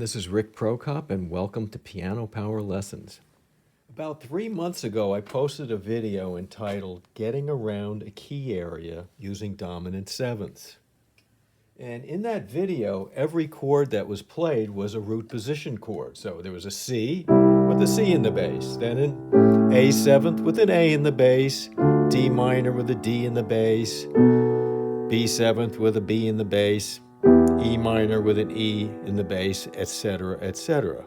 This is Rick Prokop, and welcome to Piano Power Lessons. About 3 months ago, I posted a video entitled Getting Around a Key Area Using Dominant Sevenths. And in that video, every chord that was played was a root position chord. So there was a C with a C in the bass, then an A seventh with an A in the bass, D minor with a D in the bass, B seventh with a B in the bass, E minor with an E in the bass, etc., etc.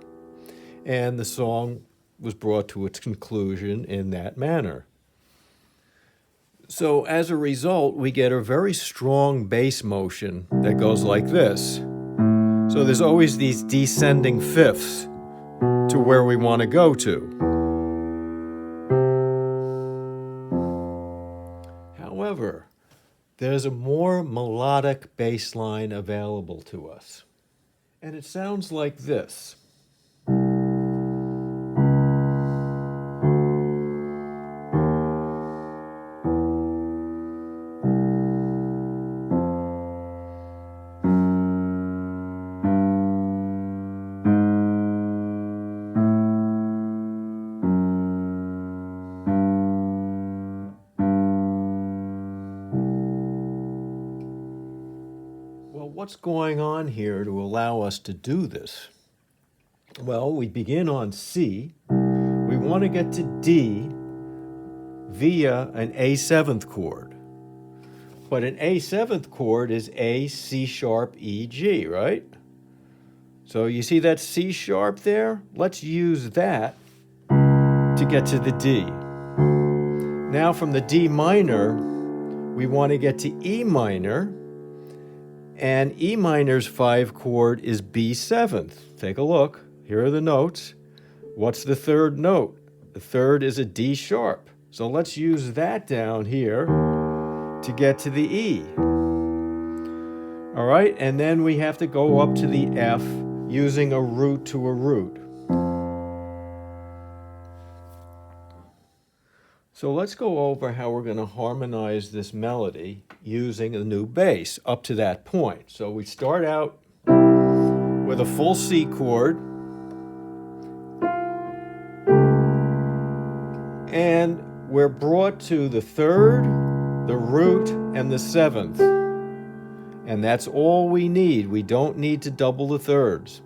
And the song was brought to its conclusion in that manner. So as a result, we get a very strong bass motion that goes like this. So there's always these descending fifths to where we want to go to. However, there's a more melodic bass line available to us. And it sounds like this. What's going on here to allow us to do this? Well, we begin on C. We want to get to D via an A seventh chord. But an A seventh chord is A, C sharp, E, G, right? So you see that C sharp there? Let's use that to get to the D. Now from the D minor, we want to get to E minor. And E minor's 5 chord is B seventh. Take a look. Here are the notes. What's the third note? The third is a D sharp. So let's use that down here to get to the E. All right, and then we have to go up to the F using a root to a root. So let's go over how we're going to harmonize this melody using a new bass up to that point. So we start out with a full C chord, and we're brought to the third, the root, and the seventh. And that's all we need. We don't need to double the thirds.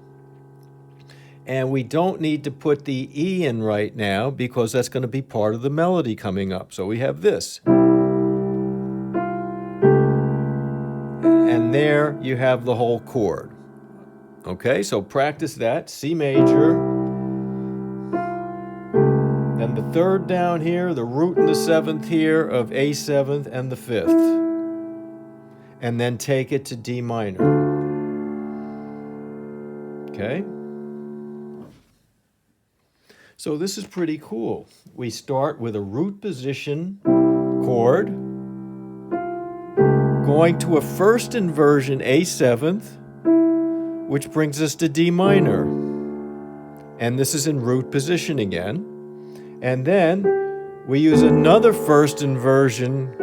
And we don't need to put the E in right now because that's going to be part of the melody coming up. So we have this. And there you have the whole chord. Okay, so practice that. C major. Then the third down here, the root and the seventh here of A seventh and the fifth. And then take it to D minor. Okay? So this is pretty cool. We start with a root position chord, going to a first inversion A seventh, which brings us to D minor. And this is in root position again. And then we use another first inversion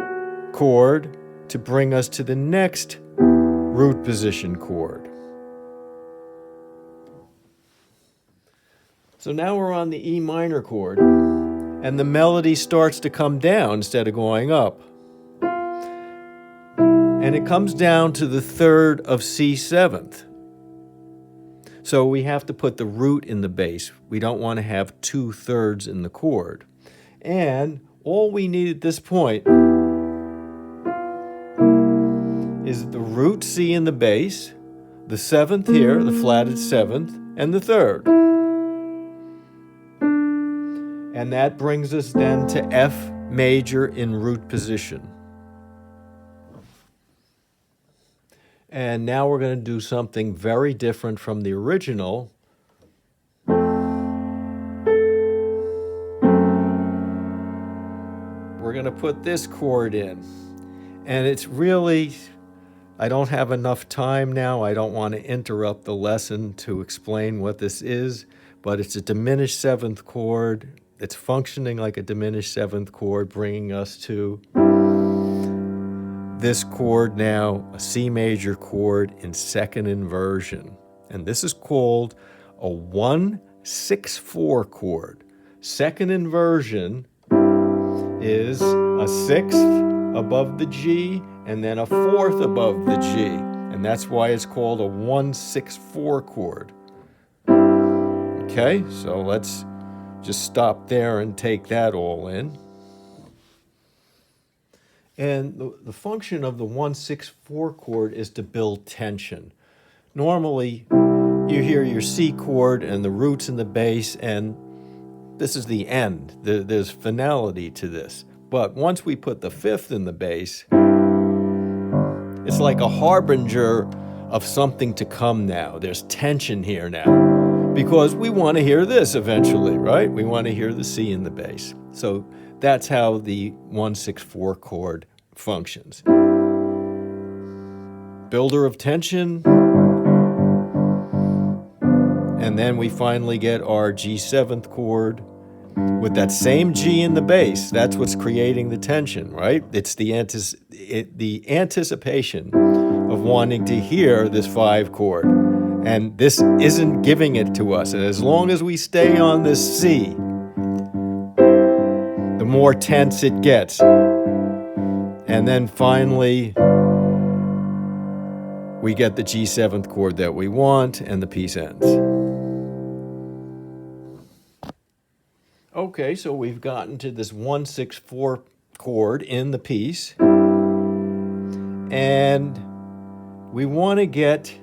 chord to bring us to the next root position chord. So now we're on the E minor chord, and the melody starts to come down instead of going up. And it comes down to the third of C seventh. So we have to put the root in the bass. We don't want to have 2/3 in the chord. And all we need at this point is the root C in the bass, the seventh here, the flatted seventh, and the third. And that brings us then to F major in root position. And now we're going to do something very different from the original. We're going to put this chord in. And it's really, I don't have enough time now. I don't want to interrupt the lesson to explain what this is, but it's a diminished seventh chord. It's functioning like a diminished seventh chord, bringing us to this chord now, a C major chord in second inversion. and this is called a 1-6-4 chord. Second inversion is a sixth above the G and then a fourth above the G, and that's why it's called a 1-6-4 chord. Okay, so let's just stop there and take that all in. And the function of the 1-6-4 chord is to build tension. Normally, you hear your C chord and the roots in the bass, and this is the end. There's finality to this. But once we put the fifth in the bass, it's like a harbinger of something to come now. There's tension here now. Because we want to hear this eventually, right? We want to hear the C in the bass. So that's how the 1-6-4 chord functions. Builder of tension. And then we finally get our G7th chord with that same G in the bass. That's what's creating the tension, right? It's the anticipation of wanting to hear this 5 chord. And this isn't giving it to us. And as long as we stay on this C, the more tense it gets. And then finally, we get the G7th chord that we want, and the piece ends. Okay, so we've gotten to this 1-6-4 chord in the piece. And we want to get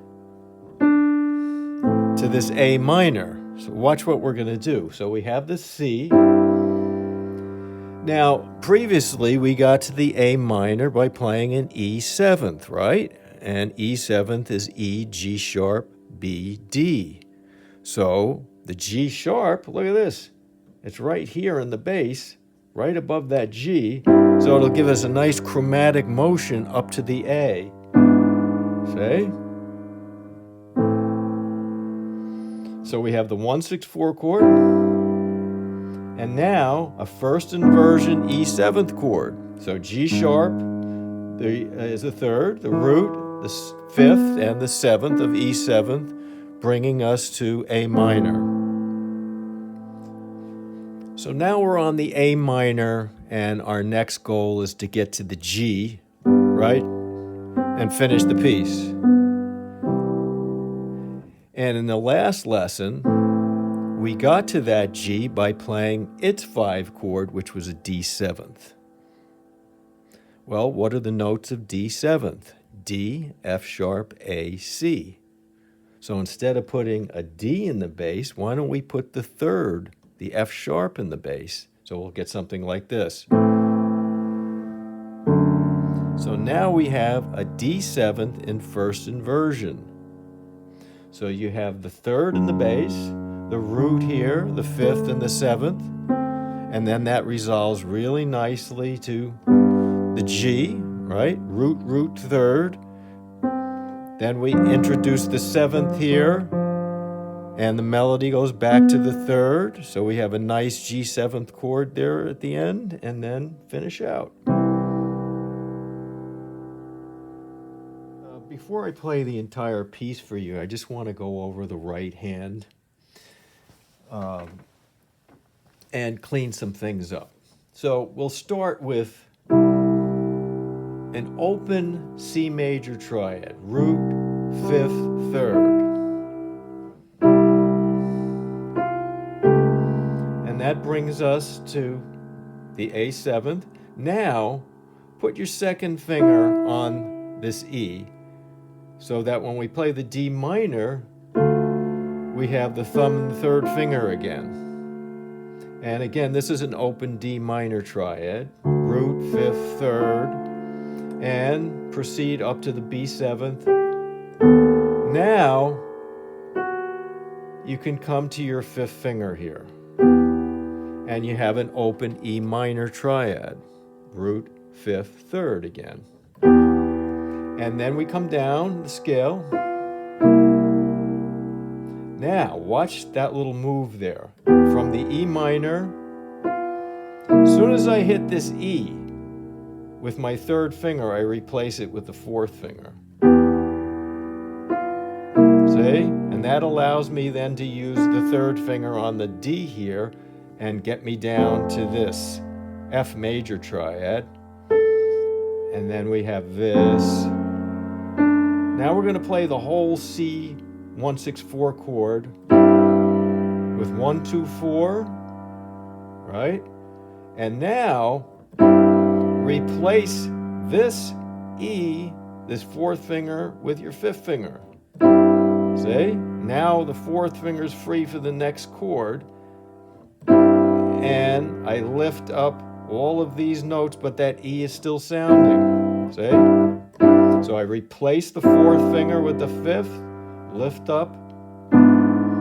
to this A minor. So watch what we're going to do. So we have the C. Now, previously we got to the A minor by playing an E7th, right? And E7th is E, G sharp, B, D. So the G sharp, look at this. It's right here in the bass, right above that G. So it'll give us a nice chromatic motion up to the A. See? So we have the 1-6-4 chord, and now a first inversion E7th chord. So G sharp is the third, the root, the fifth, and the seventh of E7th, bringing us to A minor. So now we're on the A minor, and our next goal is to get to the G, right? And finish the piece. And in the last lesson, we got to that G by playing its 5 chord, which was a D7th. Well, what are the notes of D7th? D, F sharp, A, C. So instead of putting a D in the bass, why don't we put the third, the F sharp, in the bass? So we'll get something like this. So now we have a D7th in first inversion. So you have the third in the bass, the root here, the fifth and the seventh, and then that resolves really nicely to the G, right? Root, root, third. Then we introduce the seventh here, and the melody goes back to the third. So we have a nice G7th chord there at the end, and then finish out. Before I play the entire piece for you, I just want to go over the right hand and clean some things up. So we'll start with an open C major triad, root, fifth, third. And that brings us to the A7th. Now, put your second finger on this E, so that when we play the D minor, we have the thumb and the third finger again. And again, this is an open D minor triad, root, fifth, third, and proceed up to the B7th. Now, you can come to your fifth finger here, and you have an open E minor triad, root, fifth, third again. And then we come down the scale. Now, watch that little move there. From the E minor, as soon as I hit this E with my third finger, I replace it with the fourth finger. See? And And that allows me then to use the third finger on the D here and get me down to this F major triad. And then we have this. Now we're going to play the whole C 164 chord with 1, 2, 4, right? And now replace this E, this fourth finger, with your fifth finger. See? Now the fourth finger's free for the next chord. And I lift up all of these notes, but that E is still sounding. See? So I replace the fourth finger with the fifth, lift up.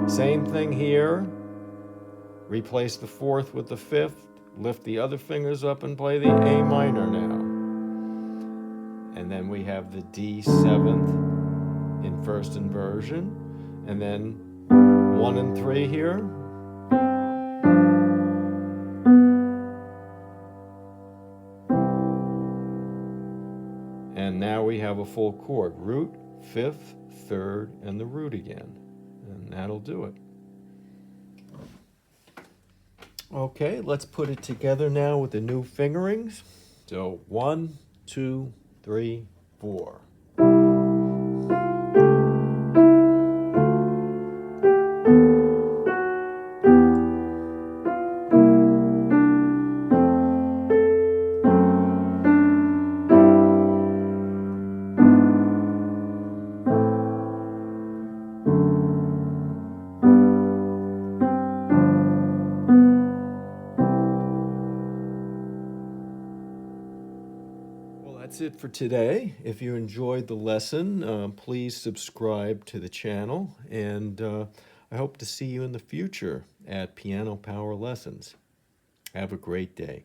Same thing here. Replace the fourth with the fifth, lift the other fingers up and play the A minor now. And then we have the D7th in first inversion, and then 1 and 3 here. And now we have a full chord, root, fifth, third, and the root again. And that'll do it. Okay, let's put it together now with the new fingerings. So 1, 2, 3, 4. That's it for today. If you enjoyed the lesson, please subscribe to the channel, and I hope to see you in the future at Piano Power Lessons. Have a great day.